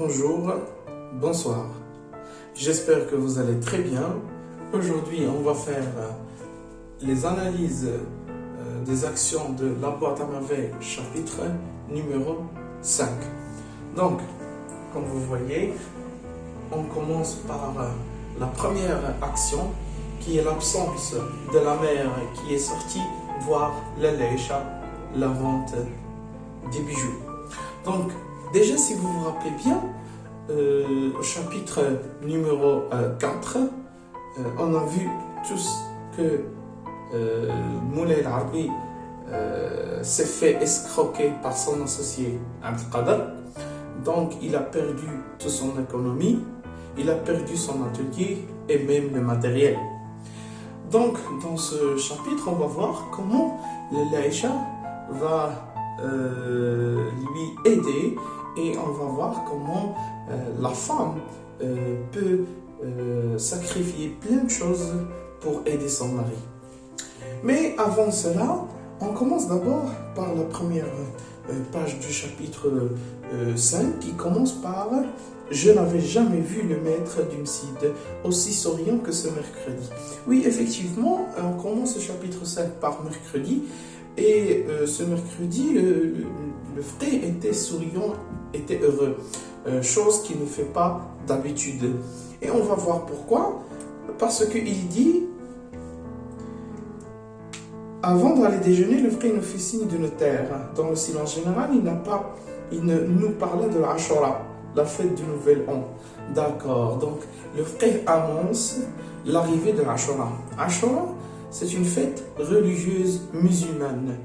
Bonjour, bonsoir. J'espère que vous allez très bien. Aujourd'hui, on va faire les analyses des actions de la boîte à merveilles, chapitre numéro 5. Donc, comme vous voyez, on commence par la première action qui est l'absence de la mère qui est sortie voir la Laïcha, la vente des bijoux. Donc, déjà, si vous vous rappelez bien, au chapitre numéro 4, on a vu tous que Moulay Al-Arabi s'est fait escroquer par son associé Abdelkader. Donc, il a perdu toute son économie, il a perdu son atelier et même le matériel. Donc, dans ce chapitre, on va voir comment Laïcha va lui aider et on va voir comment la femme peut sacrifier plein de choses pour aider son mari. Mais avant cela, on commence d'abord par la première page du chapitre 5 qui commence par « Je n'avais jamais vu le maître du Mcide aussi souriant que ce mercredi ». Oui, effectivement, on commence le chapitre 5 par mercredi et ce mercredi, le frère était souriant, était heureux, chose qu'il ne fait pas d'habitude. Et on va voir pourquoi, parce qu'il dit « Avant d'aller déjeuner, le frère nous fait signe de nous taire. Dans le silence général, il nous parlait de la Ashura, la fête du Nouvel An. » D'accord, donc le frère annonce l'arrivée de l'Ashura. Ashura, c'est une fête religieuse musulmane.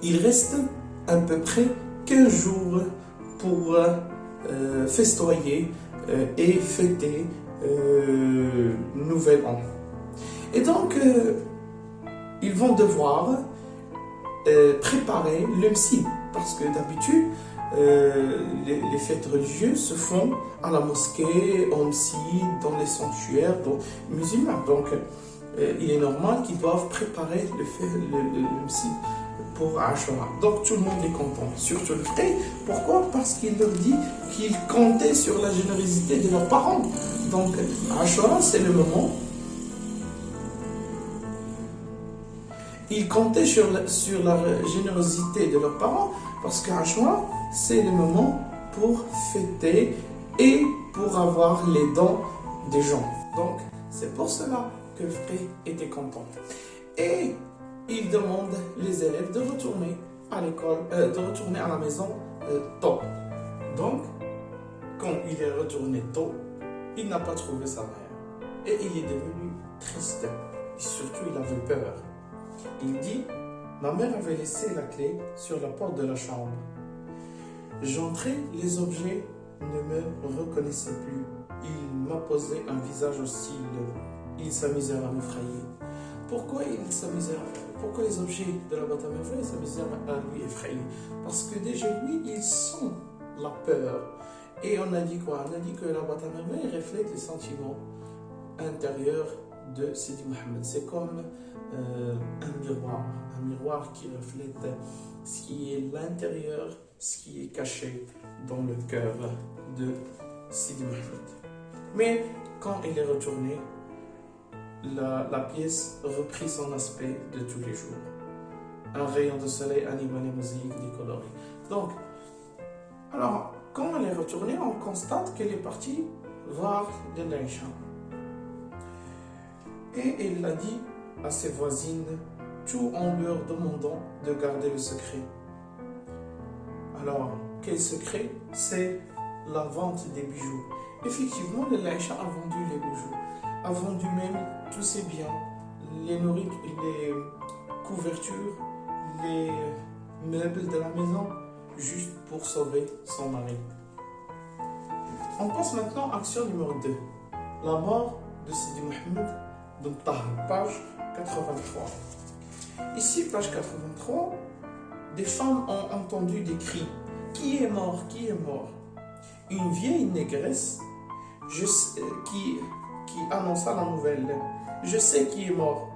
Il reste à peu près 15 jours pour festoyer et fêter Nouvel An. Et donc, ils vont devoir préparer le Mcide, parce que d'habitude, les fêtes religieuses se font à la mosquée, au Mcide, dans les sanctuaires musulmans. Donc, il est normal qu'ils doivent préparer le Mcide pour Ashura. Donc, tout le monde est content, surtout le frère. Pourquoi? Parce qu'il leur dit qu'ils comptaient sur la générosité de leurs parents. Donc, Ashura, c'est le moment. Ils comptaient sur la générosité de leurs parents parce qu'Ashura, c'est le moment pour fêter et pour avoir les dons des gens. Donc, c'est pour cela que le frère était content. Et il demande les élèves de retourner à l'école, de retourner à la maison tôt. Donc, quand il est retourné tôt, il n'a pas trouvé sa mère. Et il est devenu triste. Et surtout, il avait peur. Il dit, ma mère avait laissé la clé sur la porte de la chambre. J'entrais, les objets ne me reconnaissaient plus. Il m'a posé un visage hostile. Il s'amusait à m'effrayer. Pourquoi les objets de la boîte à merveilles s'amusaient à lui effrayer? Parce que déjà lui, il sent la peur. Et on a dit quoi? On a dit que la boîte à merveilles reflète les sentiments intérieurs de Sidi Mohammed. C'est comme un miroir qui reflète ce qui est l'intérieur, ce qui est caché dans le cœur de Sidi Mohammed. Mais quand il est retourné, la pièce reprit son aspect de tous les jours. Un rayon de soleil anima les mosaïques décolorées. Donc, alors, quand elle est retournée, on constate qu'elle est partie voir de Laïcha. Et elle a dit à ses voisines, tout en leur demandant de garder le secret. Alors, quel secret? C'est la vente des bijoux. Effectivement, Laïcha a vendu les bijoux, a vendu même tous ses biens, les couvertures, les meubles de la maison, juste pour sauver son mari. On passe maintenant à action numéro 2, la mort de Sidi Mohammed bin Taha, page 83. Ici, page 83, des femmes ont entendu des cris. Qui est mort? Qui est mort? Une vieille négresse qui annonça la nouvelle. Je sais qui est mort,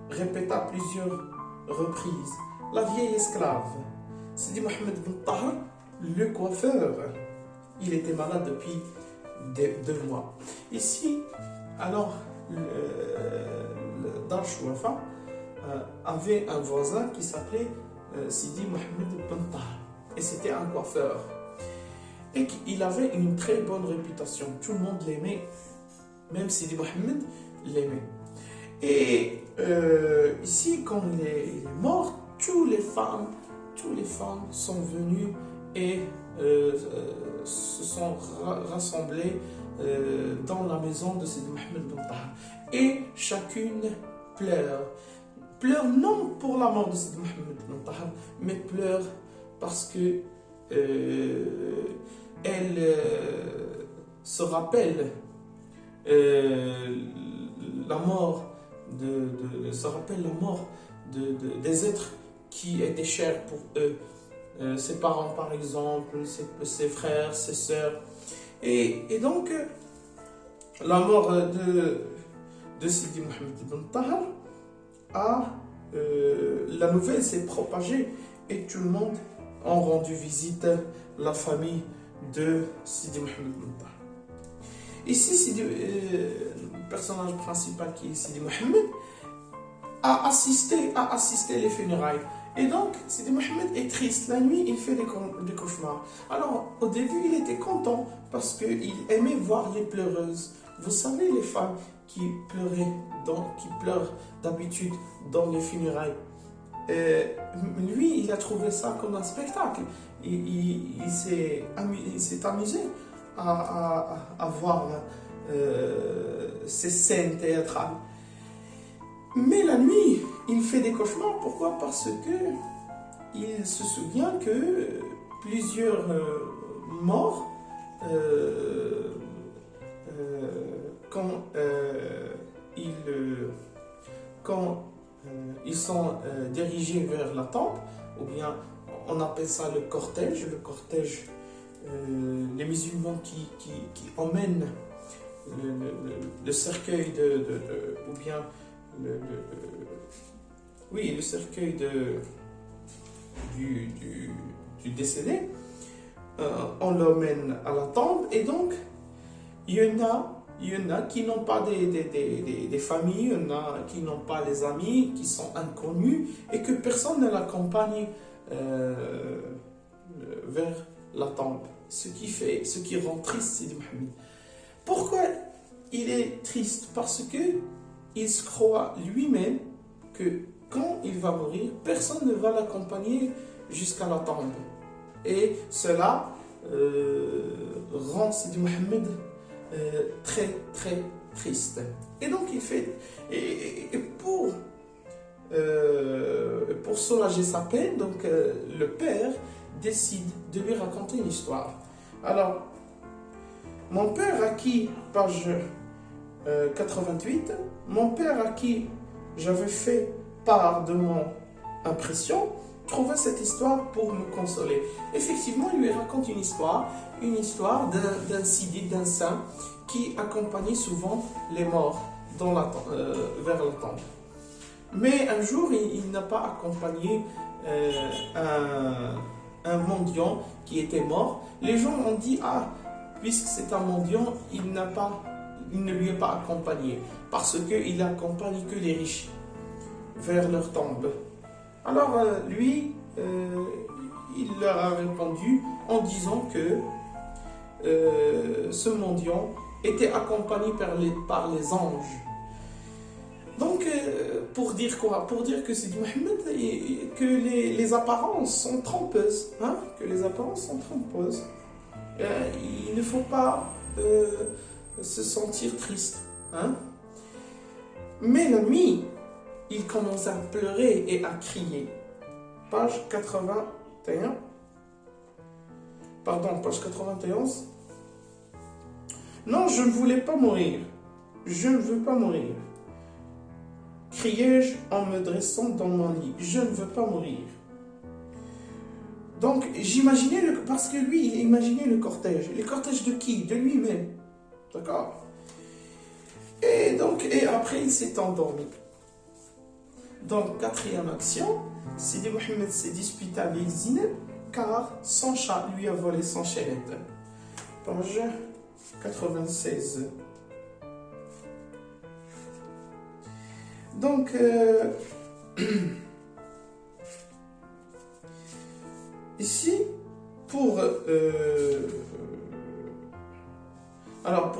répéta plusieurs reprises. La vieille esclave. Sidi Mohamed Ben Taha, le coiffeur, il était malade depuis 2 mois. Ici, alors, Dar Chouafa avait un voisin qui s'appelait Sidi Mohamed Ben Taha. Et c'était un coiffeur. Et qu'il avait une très bonne réputation. Tout le monde l'aimait. Même Sidi Mohamed l'aimait. Et ici, quand il est mort, toutes les femmes sont venues et se sont rassemblées dans la maison de Sidi Mohamed Ben Taha. Et chacune pleure. Pleure non pour la mort de Sidi Mohamed Ben Taha, mais pleure parce que elle se rappelle la mort des êtres qui étaient chers pour eux, ses parents par exemple, ses frères, ses sœurs. Et donc, la mort de Sidi Mohamed Ben Taha, la nouvelle s'est propagée et tout le monde a rendu visite à la famille de Sidi Mohamed Ben Taha. Ici, le personnage principal qui est Sidi Mohamed a assisté les funérailles. Et donc, Sidi Mohamed est triste. La nuit, il fait des cauchemars. Alors, au début, il était content parce qu'il aimait voir les pleureuses. Vous savez, les femmes qui pleurent d'habitude dans les funérailles. Lui, il a trouvé ça comme un spectacle. Il s'est amusé à voir ces scènes théâtrales. Mais la nuit, il fait des cauchemars. Pourquoi? Parce que il se souvient que plusieurs morts, quand ils sont dirigés vers la tombe, ou bien on appelle ça le cortège, les musulmans qui emmènent le cercueil ou bien le cercueil du décédé, on l'emmène à la tombe. Et donc il y en a qui n'ont pas des familles, il y en a qui n'ont pas les amis, qui sont inconnus et que personne ne l'accompagne vers la tombe. Ce qui rend triste Sidi Mohamed. Pourquoi il est triste? Parce que il se croit lui-même que quand il va mourir, personne ne va l'accompagner jusqu'à la tombe. Et cela rend Sidi Mohamed très très triste. Et donc il fait, et pour soulager sa peine, donc le père décide de lui raconter une histoire. Alors, mon père à qui, page 88, mon père à qui j'avais fait part de mon impression, trouvait cette histoire pour me consoler. Effectivement, il lui raconte une histoire d'un siddiq, d'un saint qui accompagnait souvent les morts vers la tombe. Mais un jour, il n'a pas accompagné un mendiant qui était mort. Les gens ont dit, puisque c'est un mendiant, il ne lui est pas accompagné, parce qu'il n'accompagne que les riches vers leur tombe. Alors lui, il leur a répondu en disant que ce mendiant était accompagné par les anges. Donc, pour dire quoi? Pour dire que Sidi Mohamed, que les apparences sont trompeuses. Que les apparences sont trompeuses. Il ne faut pas se sentir triste. Mais la nuit, il commence à pleurer et à crier. Page 81. Pardon, page 91. Non, je ne voulais pas mourir. Je ne veux pas mourir. Criai-je en me dressant dans mon lit. Je ne veux pas mourir. Donc, j'imaginais, parce que lui, il imaginait le cortège. Le cortège de qui? De lui-même. D'accord? Et après, il s'est endormi. Donc, quatrième action, Sidi Mohamed s'est disputé avec Zineb car son chat lui a volé son chaînette. Page 96. Donc, ici, pour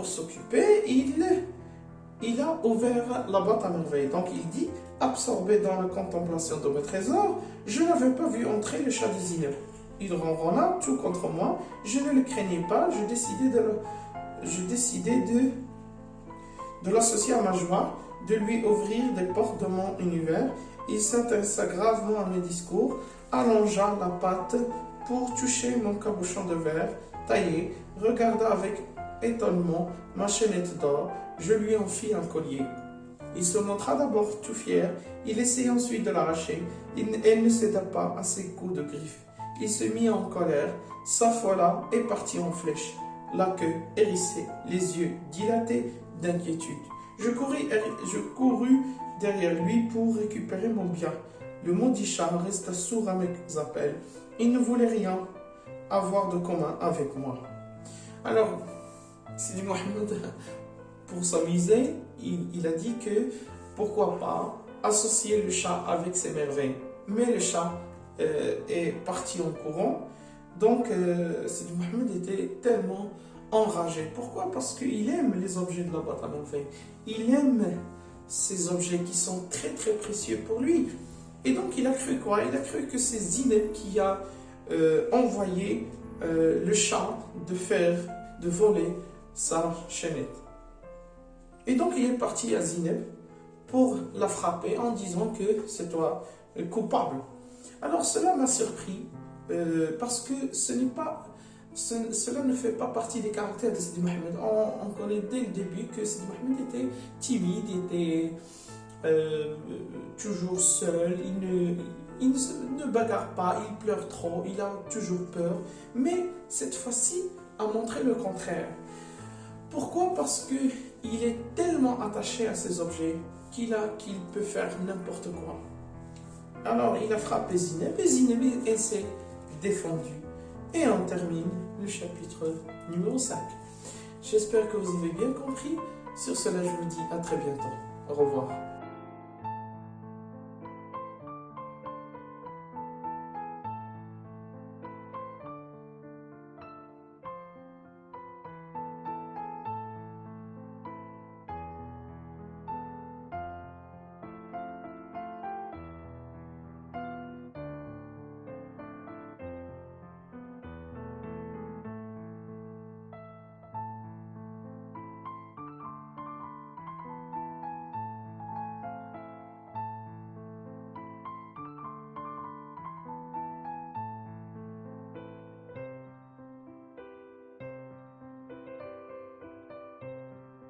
s'occuper, il a ouvert la boîte à merveilles. Donc il dit, absorbé dans la contemplation de mes trésors, je n'avais pas vu entrer le chat de Zineb. Il ronronna tout contre moi, je ne le craignais pas, je décidai de l'associer à ma joie, de lui ouvrir des portes de mon univers. Il s'intéressa gravement à mes discours, allongea la patte pour toucher mon cabochon de verre taillé, regarda avec étonnement ma chaînette d'or, je lui en fis un collier. Il se montra d'abord tout fier, il essaya ensuite de l'arracher, elle ne céda pas à ses coups de griffes. Il se mit en colère, s'affola et partit en flèche, la queue hérissée, les yeux dilatés d'inquiétude. Je courus derrière lui pour récupérer mon bien. Le maudit chat resta sourd à mes appels. Il ne voulait rien avoir de commun avec moi. Alors, Sidi Mohamed, pour s'amuser, il a dit que pourquoi pas associer le chat avec ses merveilles. Mais le chat est parti en courant. Donc, Sidi Mohamed était tellement enragé. Pourquoi? Parce qu'il aime les objets de la boîte à merveilles. Il aime ces objets qui sont très très précieux pour lui. Et donc, il a cru quoi? Il a cru que c'est Zineb qui a envoyé le chat de voler sa chaînette. Et donc, il est parti à Zineb pour la frapper en disant que c'est toi le coupable. Alors, cela m'a surpris parce que cela ne fait pas partie des caractères de Sidi Mohamed. On connaît dès le début que Sidi Mohamed était timide, était toujours seul, il ne bagarre pas, il pleure trop, il a toujours peur. Mais cette fois-ci, a montré le contraire. Pourquoi? Parce qu'il est tellement attaché à ces objets qu'il peut faire n'importe quoi. Alors, il a frappé Zineb et Zineb, elle s'est défendue. Et on termine le chapitre numéro 5. J'espère que vous avez bien compris. Sur cela, je vous dis à très bientôt. Au revoir.